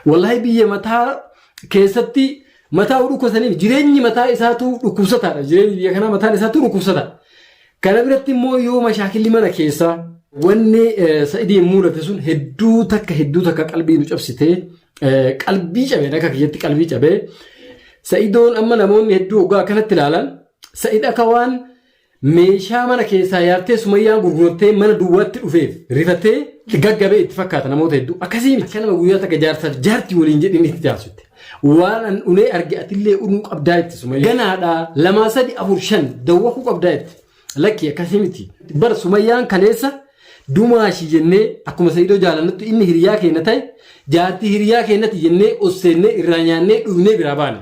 wallahi biyya mataa keessatti mataa dhukkubsaniif jireenyi mataa isaatu dhukkubsataadha. Jireenyi biyya kanaa mataan isaatu dhukkubsata. Kana biratti immoo yoo mashaakilli mana keessaa wanni Sa'idiin mul'ate sun hedduu takka qalbii nu cabsitee qalbii cabee akka kiyyatti qalbii cabee Sa'idoon amma namoonni hedduu ogaa kanatti ilaalan Sa'id akka waan meeshaa mana keessaa yaabtee Sumayyaan gurgurtee mana duwwaatti dhufeef rifatee gaggabee itti fakkaata namoota hedduu akkasii miti. Kanama guyyaa takka jaartii waliin jedhin itti taasisutti. Waan an unee arge atillee unuu qabdaa itti Sumayyaan. Ganaadhaa 2 3 4 5 dawwakuu qabdaa itti. Lakki akkasii miti. Bara Sumayyaan kaleessa dumaashii jennee akkuma Sa'idoo jaalannutti inni hiriyaa keenya ta'e jaartii hiriyaa keenyatti jennee osseennee irraa nyaannee dhugnee biraa baane.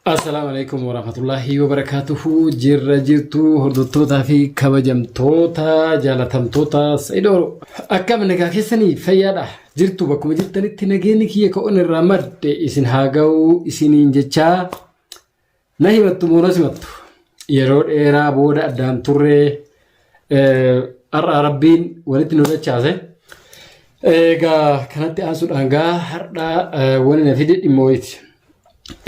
Assalamu alaikum warahmatullahi wabarakatuhu. Jirtu hordoftoota fi kabajamtoota jaalatamtoota Sa'idoo akkam nagaa keessanii fayyaadha jirtu bakkuma jirtanitti nageenyi kiyya ka'uun irraa madde isin haa ga'u isiniin jechaa na himattu moo simattu yeroo dheeraa booda addaan turre har'a rabbiin walitti nu dachaase egaa kanatti aansuudhaan gaa har'a wani na fide dhimmooti.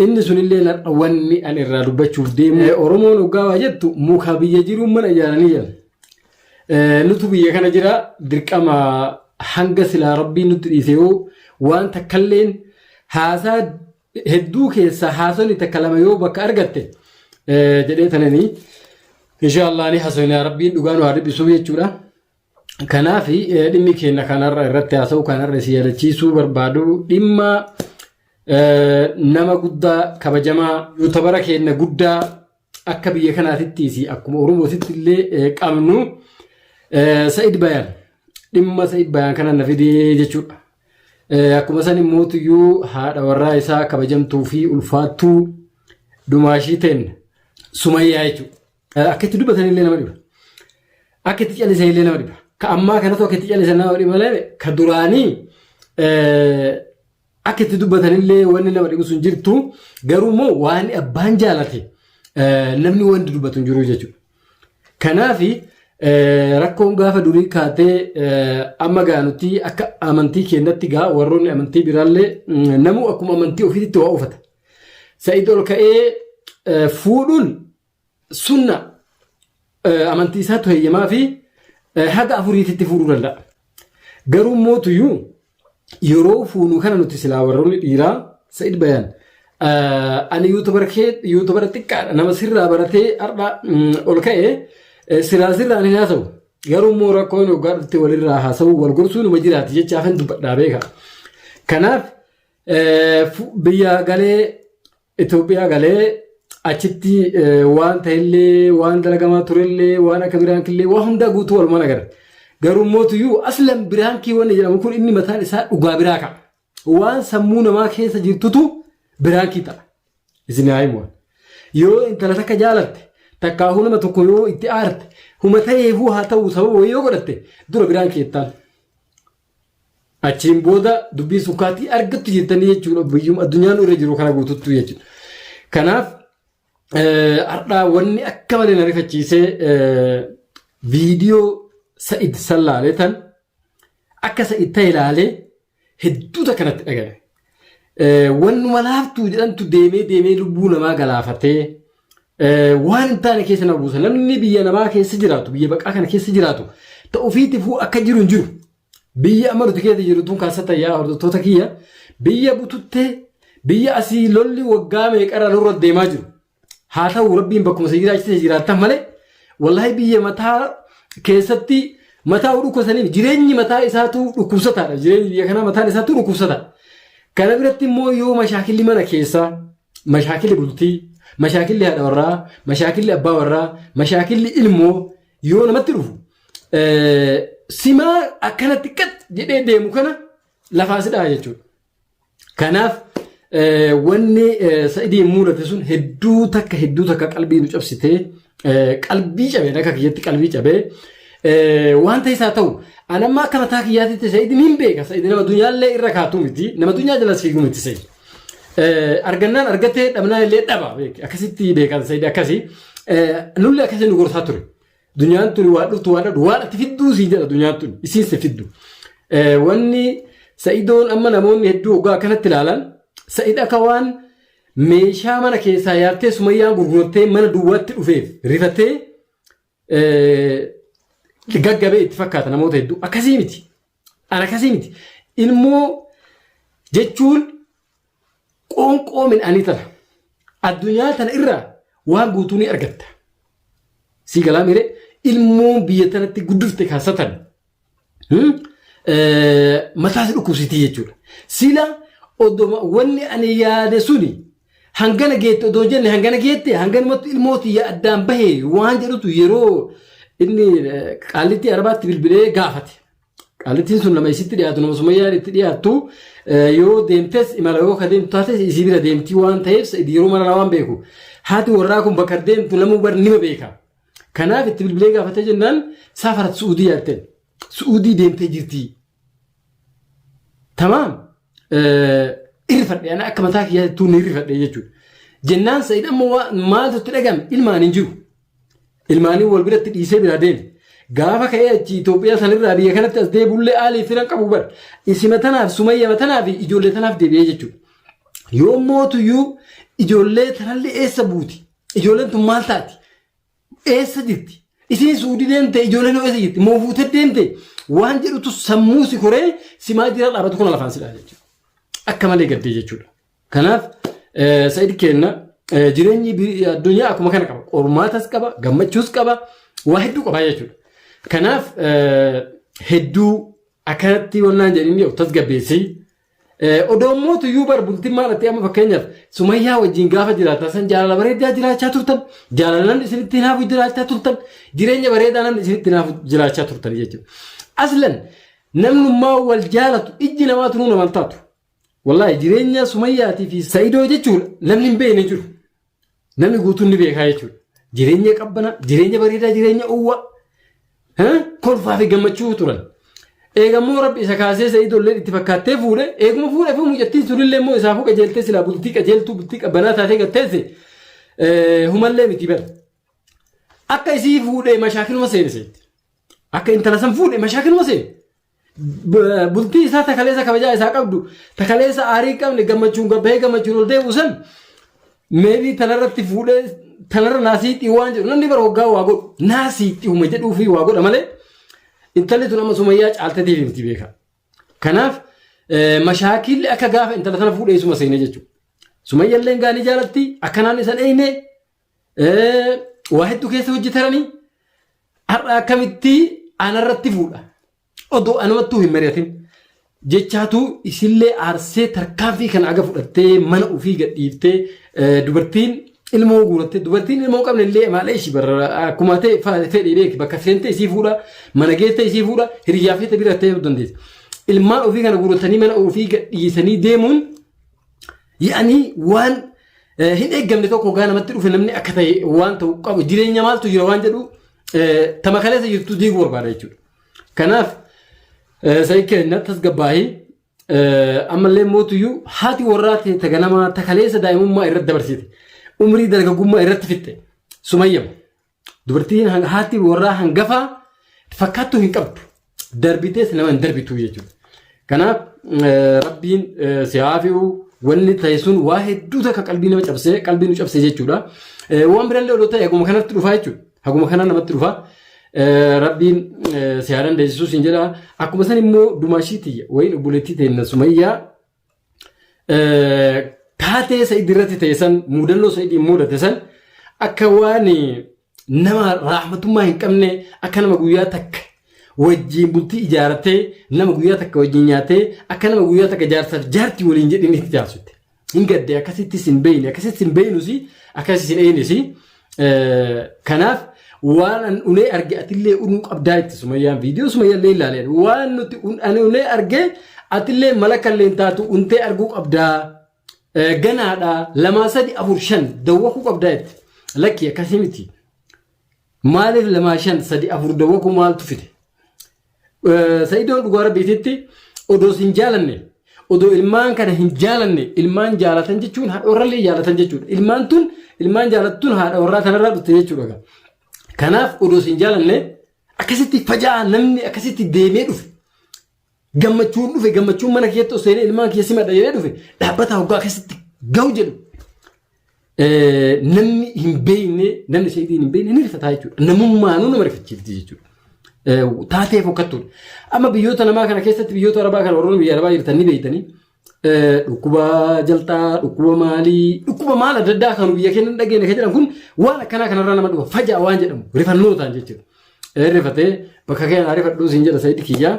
Inni sunillee narra wanni an irraa dubbachuuf deemu Oromoon ogaa waa jettu muka biyya jiruun mana ijaaranii jiran. Nutu biyya kana jira dirqama hanga silaa rabbiin nutti dhiise yoo waan takkalleen haasaa hedduu keessaa haasonni takka lama yoo bakka argatte jedhee tananii inshaallah ni haasofnaa rabbiin dhugaa nu haa dhibbisuu jechuudha. Kanaaf dhimmi keenya kanarra irratti haasa'u kanarra si yaadachiisuu barbaadu dhimma nama guddaa kabajamaa yuutabara keenya guddaa akka biyya kanaatittis akkuma Oromootitti illee qabnu Sa'id Bayaan dhimma Sa'id Bayaan kana na fidee jechuudha. Akkuma san immoo tuyyuu haadha warraa isaa kabajamtuu fi ulfaattuu dumaashii ta'en Sumayyaa jechuudha. Akka itti dubbatan illee nama dhiba. Akka itti callisan illee nama dhiba. Ka ammaa kanatu akka itti callisan nama dhiba malee ka duraanii akka itti dubbatanillee wanni nama dhibu sun jirtu garuu immoo waan abbaan jaalate namni wanti dubbatu hin jiru jechuudha. Kanaaf rakkoon gaafa durii kaatee amma gaanutti akka amantii keenyatti gaa warroonni amantii biraallee namu akkuma amantii ofiitti waa uffata. Sa'id ol ka'ee fuudhuun sunna amantii isaatti heeyyamaa fi haga afuriititti fuudhuu danda'a. Garuu immoo tuyyuu yeroo fuunu kana nuti silaa warroonni dhiiraa Sa'id Bayaan ani yuutubara xiqqaadha nama sirraa baratee har'a ol ka'ee sirraan hin haasa'u garuu immoo rakkoon waggaa dhufte walirraa haasa'u wal gorsuu numa jiraati jechaa kan dubbadhaa beeka. Kanaaf biyya galee Itoophiyaa galee achitti waan ta'ellee waan dalagamaa turellee waan akka biraankillee waan hundaa guutuu walumaan agarra. Garuu mootuyyuu aslan biraankii wanni jedhamu kun inni mataan isaa dhugaa biraa ka'a. Waan sammuu namaa keessa jirtutu biraankii ta'a. Isin haa himu. Yoo intala takka jaalatte takkaahuu nama tokko yoo itti aarte huma ta'eefuu haa ta'u sababa yoo godhatte dura biraankii jettaan. Achiin booda dubbii sukkaatii argattu jettanii jechuudha biyyuma addunyaan irra jiru kana guututtu jechuudha. Kanaaf har'aa wanni akka malee na rifachiisee viidiyoo Sa'id sallaalee tan akka Sa'id ta'e ilaalee hedduuta kanatti dhaga'e. Wannuma laaftuu jedhantu deemee lubbuu namaa galaafatee waan hin taane keessa nama buusa. Namni biyya namaa keessa jiraatu biyya baqaa kana keessa jiraatu ta'uufiitifuu akka jiru hin jiru. Biyya amma nuti keessa jiru tun kaasata yaa hordoftoota kiyya biyya bututtee biyya asii lolli waggaa meeqarra nurra deemaa jiru. Haa ta'u rabbiin bakkuma isa jiraachise jiraattan malee wallahi biyya mataa keessatti mataa dhukkubsaniif jireenyi mataa isaatu dhukkubsataadha. Jireenyi biyya kanaa mataan isaatu dhukkubsata. Kana biratti immoo yoo mashaakilli mana keessaa mashaakilli bultii mashaakilli haadha warraa mashaakilli abbaa warraa mashaakilli ilmoo yoo namatti dhufu simaa akkanatti qat jedhee deemu kana lafaa sidhaa jechuudha. Kanaaf wanni Sa'idiin mul'ate sun hedduu takka qalbii nu cabsitee qalbii cabee akka kiyyatti qalbii cabee wanta isaa ta'u anamma akka mataa kiyyaatitti Sa'id hin beeka. Sa'id nama dunyaallee irra kaatu miti nama dunyaa jala fiigu miti Sa'id argannaan argatee dhabnaan illee dhaba akkasitti beekan Sa'id akkasii nulle akkasii nu gorsaa ture. Dunyaan tuni waan dhuftu waan ati fidduu sii jedha dunyaan tuni isiin se fiddu. Wanni Sa'idoon amma namoonni hedduu ogaa kanatti ilaalan Sa'id akka waan meeshaa mana keessaa yaartee Sumayyaan gurgurattee mana duwwaatti dhufeef rifatee gaggabee itti fakkaata namoota hedduu akkasii miti. Ana akkasii miti. Ilmoo jechuun qoonqoo midhaanii tana addunyaa tana irraa waan guutuu ni argatta. Si galaa mire ilmoo biyya tanatti guddifte kaasatan mataas dhukkubsitii jechuudha. Sila odoma wanni ani yaade suni hangana geette odoo jenne hangana geette hanganumatti ilmooti addaan bahee waan jedhutu yeroo inni qaalitti arbaatti bilbilee gaafate. Qaalittiin sun nama isitti dhiyaatu nama Sumayyaan itti dhiyaattu yoo deemtes imala yoo kadeemtu taates isii bira deemtii waan ta'eef yeroo mara waan beeku. Haati warraa kun bakka deemtu namuu bar nima beeka. Kanaaf itti bilbilee gaafatee jennaan saafarat Suudii yaatteen. Suudii deemtee jirti. Tamaam. Irrifadhe ana akka mataa kiyyaattuu ni irrifadhe jechuudha. Jennaan Sa'id amma maaltu itti dhagame ilmaan hin jiru. Ilmaanii wal biratti dhiisee bira deeme. Gaafa ka'ee achi Itoophiyaa sanirraa biyya kanatti as deebullee haalii firan qabu bar. Isima tanaaf Sumayyaa tanaaf ijoollee tanaaf deebi'ee jechuudha. Yoo mootuyyuu ijoollee tanallee eessa buuti? Ijoolleen tun maal taati? Eessa jirti? Isiin Suudii deemte ijoolleen eessa jirti? Moo fuutee deemte? Waan jedhutu sammuu si koree simaa jira dhaabatu kun lafaan silaa jechuudha. Akka malee gaddee jechuudha. Kanaaf Sa'id kenna jireenyi addunyaa akkuma kana qaba. Qormaatas qaba, gammachuus qaba, waa hedduu qaba jechuudha. Kanaaf hedduu akkanatti wannaan jedhanii of tasgabbeessee odoo mootuyyuu bar bultiin maalatti amma fakkeenyaaf Sumayyaa wajjin gaafa jiraatan san jaalala bareedaa jiraachaa turtan jaalalan isinitti hinaafu jiraachaa turtan jireenya bareedaanan isinitti hinaafu jiraachaa turtan jechuudha. Aslan namnummaa wal jaalatu ijji namaatu nuun amantaatu. Wallahi jireenya Sumayyaatii fi Sa'idoo jechuudha namni hin beekne jiru. Namni guutuun ni beekaa jechuudha. Jireenya qabbana, jireenya bareedaa, jireenya uwwa. Kolfaa fi gammachuu turan. Eegammoo Rabbi isa kaasee Sa'idollee itti fakkaattee fuudhe eeguma fuudhee fi mucattiin sunillee immoo isaafuu qajeeltee silaa bultii qajeeltuu bultii qabbanaa taatee gatteesse humallee miti bara. Akka isii fuudhee mashaakiluma seeneseetti. Akka intala san fuudhee mashaakiluma seene. Bultii isaa takaleessa kabajaa isaa qabdu takaleessa aarii qabne gammachuun gabbahee gammachuun ol deebi'u san meebii tanarratti fuudhee tanarra naasiitti waan jedhu namni bara waggaa waa godhu naasiitti uma jedhuu fi waa godha malee intalli tun amma Sumayyaa caalteetiif miti beeka. Kanaaf mashaakilli akka gaafa intala tana fuudhee isuma seene jechuudha. Sumayyaallee gaanii jaalatti akkanaan isan eeyne waa hedduu keessa hojjetaranii har'a akkamitti anarratti fuudha. Odoo anumattuu hin mari'atin jechaatu isillee aarsee tarkaanfii kan aga fudhattee mana ofii gadhiiftee dubartiin ilmoo guurattee dubartiin ilmoo qabne illee maalee ishii barra akkuma ta'e fedhii beeki bakka seentee isii fuudha mana geessee isii fuudha hiriyaa fi bira ta'ee dandeessa. Ilmaan ofii kana guuratanii mana ofii gadhiisanii deemuun yaa'anii waan hin eeggamne tokko gaa namatti dhufe namni akka ta'e waan ta'u qabu jireenya maaltu jira waan jedhu tama kaleessa jirtu diiguu barbaada jechuudha. Kanaaf Sa'id kenna tasgabbaahii ammallee mootuyyuu haati warraa taganamaa takaleessa daa'imummaa irratti dabarsite. Umrii dargaggummaa irratti fitte Sumayyam dubartiin haati warraa hangafaa fakkaattuu hin qabdu darbitees nama hin darbitu jechuudha. Kanaaf Rabbiin si'aafi'u wanni ta'e sun waa hedduu takka qalbii nama cabsee qalbii nu cabsee jechuudha. Waan birallee odoo ta'e haguma kanatti dhufaa jechuudha. Haguma kanaan namatti dhufaa. Rabbiin si'aadan deessisuus hin jedhaa. Akkuma san immoo dumaashiitii wayiin obboleettii ta'e Sumayyaa taatee Sa'id irratti ta'e san mudannoo Sa'id mudate san akka waan nama raaxmatummaa hin qabne akka nama guyyaa takka wajjin bultii ijaarratee nama guyyaa takka wajjin nyaatee akka nama guyyaa takka jaarsaaf jaartii waliin jedhanii itti jaarsute. Hin gaddee akkasittis hin beeyne akkasittis hin beeynusi akkasittis hin eenyisi. Kanaaf waan ulee arge atillee unuu qabdaa itti Sumayyaan viidiyoo Sumayyaallee ilaalee waan nuti ulee arge atillee malakkallee taatu untee arguu qabdaa. Ganaadha lama sadi afur shan dawwakuu qabdaa itti lakki akkasii miti. Maaliif lama shan sadi afur dawwakuu maaltu fide? Sa'idoon dhugaa Rabbiititti odoo sin jaalanne odoo ilmaan kana hin jaalanne ilmaan jaalatan jechuun haadha warrallee jaalatan jechuudha. Ilmaan jaalattuun haadha warraa kanarraa dhufte jechuudha. Kanaaf odoo hin jaalanne akkasitti fajaa namni akkasitti deemee dhufe. Gammachuun mana keessatti osoo ilmaan keessi madda jedhee dhufe dhaabbata hoggaa akkasitti gahu jedhu. Namni hin beekne namni seetiin hin beekne ni rifataa jechuudha. Namummaanuu nama rifachiifti jechuudha. Taatee fokkattuudha. Amma biyyoota namaa kana keessatti biyyoota arabaa kana warroonni biyya arabaa jirtan ni beektanii dhukkuba jalxaa, dhukkuba maalii, dhukkuba maal adda addaa kan biyya keenya dhageenya kan jedhan kun waan akkanaa kanarraa nama dhufa fajaa waan jedhamu rifannootaan jechuudha. Rifatee bakka keenya rifadhuu siin jedha Saayid Kiyyaa.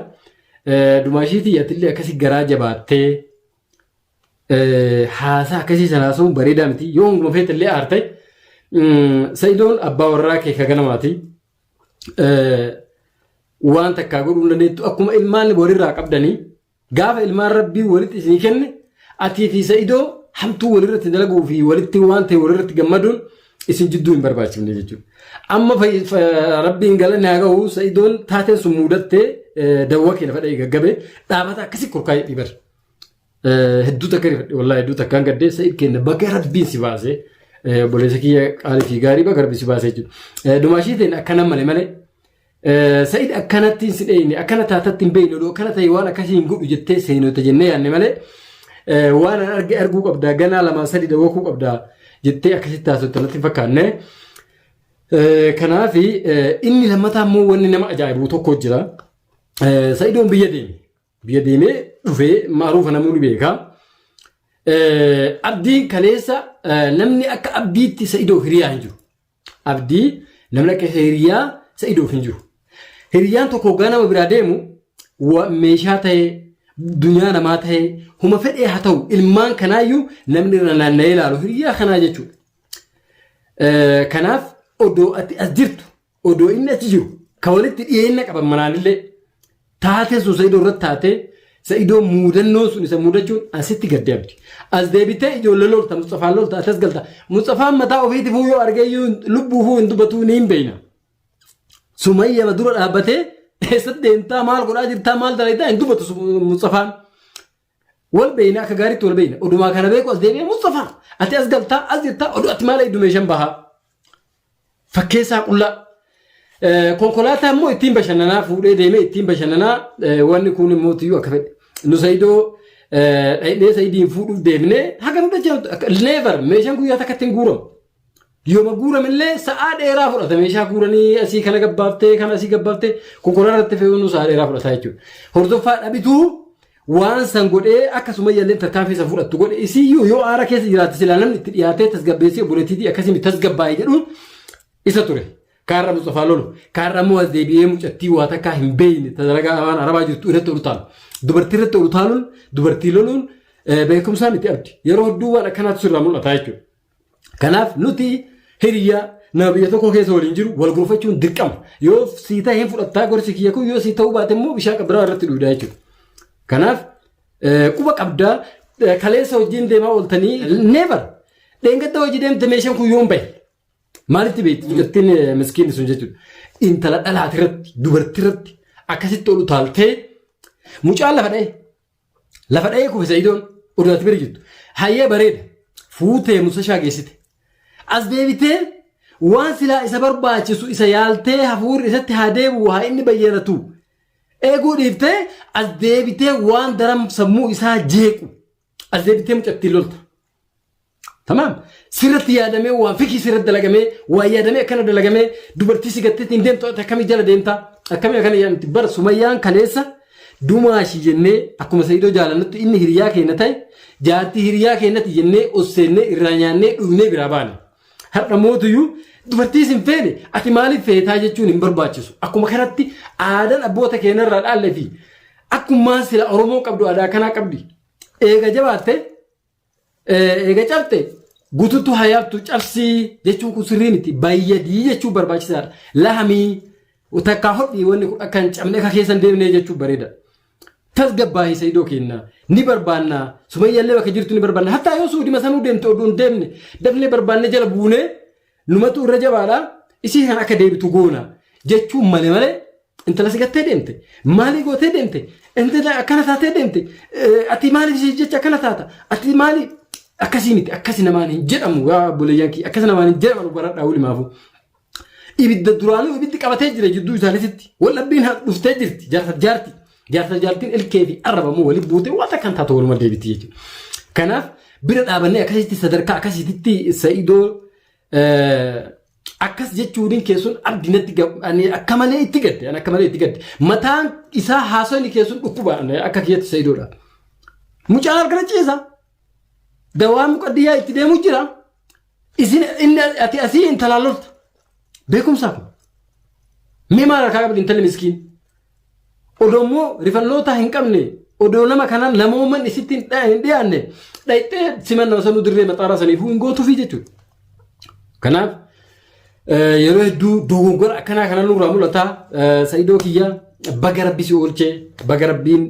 Dumaashiitii yaatillee akkasii garaa jabaattee haasaa akkasii sanaasuun bareedaa miti yoo hunduma feetallee aartee Saayidoon abbaa warraa kee ka ganamaati. Waan takkaa godhuu dandeettu akkuma ilmaan walirraa qabdanii gaafa ilmaan rabbii walitti isinii kenne atii fi Saayidoo hamtuu walirratti dalaguu fi walitti waan ta'e walirratti gammaduun isin jidduu hin barbaachifne jechuudha. Amma rabbiin galanni haa ga'u Saayidoon taateen sun muudattee dawwa keenya fadhee gaggabee dhaabata akkasii korkaayee dhiibar. Hedduu takka rifadhe wallaahi hedduu takkaan gaddee Saayid keenya bakka rabbiin si baasee boleessa kiyya qaalii fi gaarii bakka rabbiin si baasee jechuudha. Dumaashiitiin akkana malee Saayid akkanatti si dheeyne akkana taatatti hin beeyne odoo akkana ta'e waan akkasii hin godhu jettee seenota jennee yaanne malee waan arguu qabdaa ganaa lama sadi dawwakuu qabdaa jettee akkasitti taasiftu natti fakkaanne. Kanaaf inni lammataa immoo wanni nama ajaa'ibu tokko jira. Saayidoon biyya deemee dhufee maaruufa namoonni beekaa. Abdiin kaleessa namni akka abdiitti Saayidoo hiriyaa hin jiru. Abdii namni akka hiriyaa Saayidoof hin jiru. Hiriyaan tokko ganama biraa deemu meeshaa ta'ee dunyaa namaa ta'ee huma fedhee haa ta'u ilmaan kanaayyuu namni irra naanna'ee ilaalu hiriyaa kanaa jechuudha. Kanaaf odoo ati as jirtu odoo inni achi jiru kan walitti dhiyeenya qaban manaanillee taatee sun Saayidoo irratti taatee Saayidoo muudannoo sun isa muudachuun asitti gaddee abdi. As deebitee ijoollee lolta Mustafaan lolta atas galta. Mustafaan mataa ofiitiif yoo argeeyyuu lubbuufuu hin dubbatu ni hin beekna. Sumayyaa dura dhaabbatee eessatti deemtaa maal godhaa jirtaa maal dalagaa hin dubbatu Mustafaan. Wal beekna akka gaariitti wal beekna. Odumaa kana beeku as deebi'ee Mustafaan ati as galtaa as jirtaa oduu ati maal hedduu meeshaan bahaa. Fakkeessaa qullaa. Konkolaataa immoo ittiin bashannanaa fuudhee deemee ittiin bashannanaa wanni kun immoo tiyyuu akka fedhe. Nu Saayidoo dhayidhee Saayidiin fuudhuuf deemnee haga nuti neevar meeshaan guyyaa takkatti hin guuramu. Yooma guuramillee sa'aa dheeraa fudhata meeshaa guuranii asii kana gabbaaftee kana asii gabbaaftee konkolaataa irratti fe'uun sa'aa dheeraa fudhata jechuudha. Hordoffaa dhabituu waan san godhee akkasuma yallee tarkaanfii san fudhattu godhe isiyyuu yoo aara keessa jiraatte silaa namni itti dhiyaatee tasgabbeessee obboleettiitii akkasii tasgabbaa'ee jedhuun isa ture. Kaarra Mustafaa lolu kaarra immoo as deebi'ee mucattii waa takkaa hin beeyne dalagaa waan arabaa jirtu irratti ol utaalu. Dubartii irratti ol utaaluun dubartii loluun beekumsaan itti abdi. Yeroo hedduu waan akkanaatu sirraa mul'ata jechuudha. Kanaaf nuti hiriyaa nama biyya tokko keessa waliin jiru wal gorfachuun dirqama. Yoo sii ta'e hin fudhattaa gorsi kiyya kun yoo sii ta'uu baate immoo bishaan qabbiraa irratti dhuudhaa jechuudha. Kanaaf quba qabdaa kaleessa wajjin deemaa ooltanii neevar dheengadda hojii deemte meeshaan kun yoon bahe. Maalitti beekti dubartiin miskiinni sun jechuudha. Intala dhalaati irratti dubartii irratti akkasitti ol utaaltee mucaan lafa dha'ee kufe Saayidoon odaatti bira jirtu. Hayyee bareeda fuutee musashaa geessite. As deebitee waan silaa isa barbaachisu isa yaaltee hafuurri isatti haa deebi'u haa inni bayyanatu. Eeguu dhiiftee as deebitee waan daram sammuu isaa jeequ as deebitee mucattiin lolta. Tamam. Sirratti yaadamee waan fikii sirratti dalagamee waan yaadamee akkana dalagamee dubartii si gattee hin deemtu akkamii jala deemtaa akkamii akkana yaadamti bara Sumayyaan kaleessa dumaashii jennee akkuma Saayidoo jaalannutti inni hiriyaa keenya ta'e jaartii hiriyaa keenyatti jennee osseennee irraa nyaannee dhugnee biraa baane. Har'a mootuyyuu dubartii sin feene ati maaliif feetaa jechuun hin barbaachisu. Akkuma kanatti aadaan abboota keenyarraa dhaalle fi akkumaan sila Oromoo qabdu aadaa kanaa qabdi. Eega jabaatte eega cabte guutuutu hayaabtu cabsii jechuun kun sirrii miti bayyadii jechuun barbaachisaadha. Lahamii takkaa hodhii wanni kun akka hin cabne akka keessa hin deemne jechuun bareeda. Tasgabbaa'ii Saayidoo keenna ni barbaanna Sumayyaallee bakka jirtu ni barbaanna hatta yoo suudii masanuu deemte oduu hin deemne dafnee barbaanne jala buunee numatu irra jabaadha isii kan akka deebitu goona jechuun malee intala si gattee deemte maalii gootee deemte intala akkana taatee deemte ati maali jecha akkana taata ati maali akkasii miti akkasi namaan hin jedhamu yaa buleeyyan kii akkasi namaan hin jedhamu baradhaa ulimaafu ibidda duraanii ibiddi qabatee jira jidduu isaaniitti wallabbiin dhuftee jirti jaartiin ilkee fi arrabamu waliin buutee waan akkan taatu waluma deebiti jechuudha. Kanaaf bira dhaabannee akkasitti sadarkaa akkasitti Saidoo akkas jechuudin keessun abdinatti akka malee itti gadde mataan isaa haasawni keessun dhukkuba akka kiyyatti Saidoodha. Mucaan argana ciisa dawaan muqaddiyaa itti deemu jira isin inni ati asii intalaalolta beekumsaaf mee maal harkaa qabdi intalli miskiin odoomoo rifannoota hin qabne odoo nama kanaan lamooman isitti hin dhiyaanne dhayxee simannaa sanuu dirree maxaaraa saniifuu hin gootuufi jechuudha. Kanaaf yeroo hedduu dogongora akkanaa kana nurraa mul'ata Saidoo kiyya baga rabbi si oolchee baga rabbiin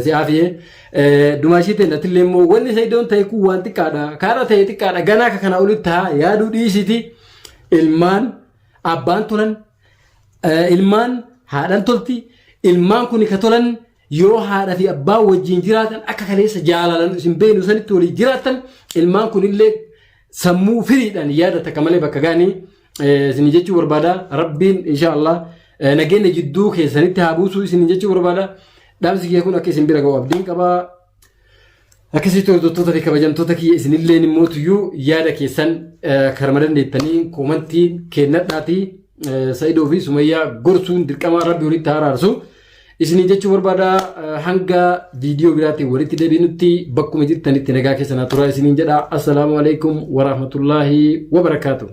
si aafiyee dumaashii ta'e natillee immoo wanni Saidoon ta'e kun waan xiqqaadha kaadha ta'e xiqqaadha ganaa kana olitti ta'a yaaduu dhiisiti ilmaan abbaan tolan ilmaan haadhan tolti ilmaan kun ka tolan yoo haadha fi abbaa wajjin jiraatan akka kaleessa jaalalan isin beenu sanitti waliin jiraatan ilmaan kunillee sammuu firiidhaan yaadata kamalee bakka gaanii isin jechuu barbaada rabbiin inshaallah nageenya jidduu keessanitti haa buusu isin jechuu barbaada dhaamsi kiyya kun akka isin bira ga'u abdiin qabaa akkasitti hordoftoota fi kabajamtoota kiyya isinillee immoo tuyyuu yaada keessan karma dandeettanii koomantii kennadhaatii Saidoo fi Sumayyaa gorsuun dirqama rabbi walitti araarsu isin jechuu barbaada hanga viidiyoo biraatiin walitti deebinutti bakkuma jirtanitti nagaa keessanaa turaa isiniin jedha assalaamu alaikum wa rahmatullahi wa barakaatuh.